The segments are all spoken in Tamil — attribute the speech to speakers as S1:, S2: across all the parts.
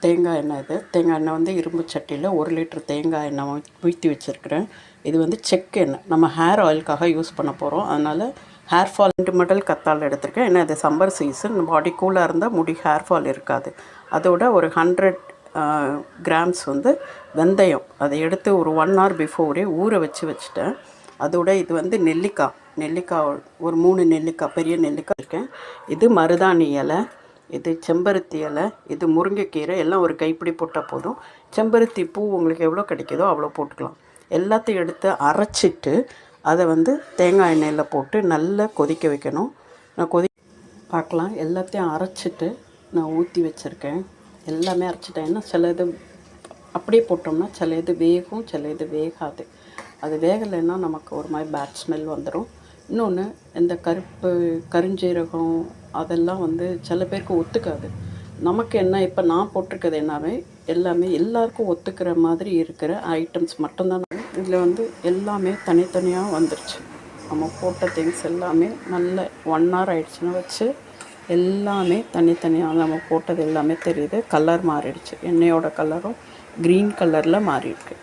S1: தேங்காய் எண்ணெய். இது தேங்காய் எண்ணெய் வந்து இரும்பு சட்டியில் 1 லிட்டர் தேங்காய் எண்ணெய் ஊற்றி வச்சுருக்கிறேன். இது வந்து செக்கு எண்ணெய், நம்ம ஹேர் ஆயிலுக்காக யூஸ் பண்ண போகிறோம். அதனால் ஹேர் ஃபால் 2 மடல் கத்தாழை எடுத்திருக்கேன். ஏன்னா இது சம்மர் சீசன், பாடி கூலாக இருந்தால் முடி ஹேர் ஃபால் இருக்காது. அதோட ஒரு 100 கிராம்ஸ் வந்து வெந்தயம், அதை எடுத்து ஒரு 1 hour பிஃபோரே ஊற வச்சுட்டேன். அதோட இது வந்து நெல்லிக்காய் ஒரு 3 நெல்லிக்காய், பெரிய நெல்லிக்காய் இருக்கேன். இது மருதாணி இலை, இது செம்பருத்தி இலை, இது முருங்கைக்கீரை, எல்லாம் ஒரு கைப்பிடி போட்டால் போதும். செம்பருத்தி பூ உங்களுக்கு எவ்வளோ கிடைக்குதோ அவ்வளோ போட்டுக்கலாம். எல்லாத்தையும் எடுத்து அரைச்சிட்டு அதை வந்து தேங்காய் எண்ணெயில் போட்டு நல்லா கொதிக்க வைக்கணும். நான் பார்க்கலாம். எல்லாத்தையும் அரைச்சிட்டு நான் ஊற்றி வச்சுருக்கேன். எல்லாமே அரைச்சிட்டேன். ஏன்னா சில இது அப்படியே போட்டோம்னா சில இது வேகும், சில இது வேகாது. அது வேகலைன்னா நமக்கு ஒரு மாதிரி பேட் ஸ்மெல் வந்துடும். இன்னொன்று, இந்த கருஞ்சீரகம் அதெல்லாம் வந்து சில பேருக்கு ஒத்துக்காது. நமக்கு என்ன, இப்போ நான் போட்டிருக்கிறது எல்லாமே எல்லாருக்கும் ஒத்துக்கிற மாதிரி இருக்கிற ஐட்டம்ஸ் மட்டும்தான். இதில் வந்து எல்லாமே தனித்தனியாக வந்துருச்சு. நம்ம போட்ட திங்ஸ் எல்லாமே நல்ல 1 hour ஆகிடுச்சுன்னா வச்சு எல்லாமே தனித்தனியாக நம்ம போட்டது எல்லாமே தெரியுது. கலர் மாறிடுச்சு. எண்ணெயோட கலரும் க்ரீன் கலரில் மாறியிருக்கு.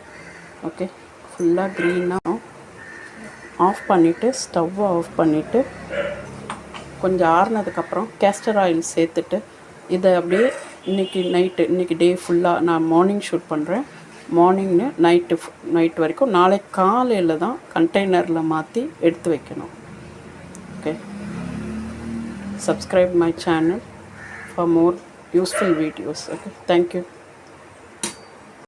S1: ஓகே, ஃபுல்லாக க்ரீனாக ஆஃப் பண்ணிவிட்டு, ஸ்டவ்வை ஆஃப் பண்ணிவிட்டு, கொஞ்சம் ஆறுனதுக்கப்புறம் கேஸ்டர் ஆயில் சேர்த்துட்டு இதை அப்படியே இன்றைக்கி டே ஃபுல்லாக நான் மார்னிங் ஷூட் பண்ணுறேன். மார்னிங்னு நைட்டு வரைக்கும், நாளைக்கு காலையில் தான் கண்டெய்னரில் மாற்றி எடுத்து வைக்கணும். Okay, subscribe my channel for more useful videos. Okay, thank you.